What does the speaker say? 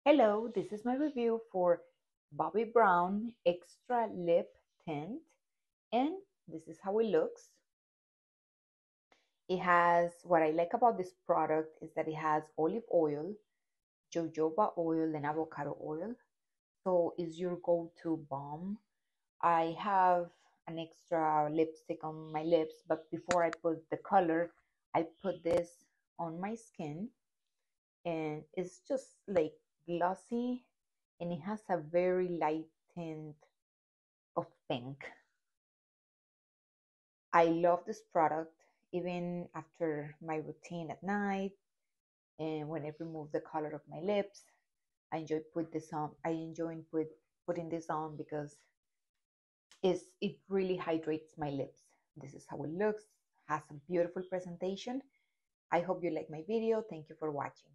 Hello, this is my review for Bobbi Brown Extra Lip Tint, and this is how it looks. It has, what I like about this product is that it has olive oil, jojoba oil, and avocado oil. So it's your go-to balm. I have an extra lipstick on my lips, but before I put the color, I put this on my skin, and it's just like glossy, and it has a very light tint of pink. I love this product even after my routine at night, and when I remove the color of my lips. I enjoy putting this on because it really hydrates my lips. This is how it looks. Has a beautiful presentation. I hope you like my video. Thank you for watching.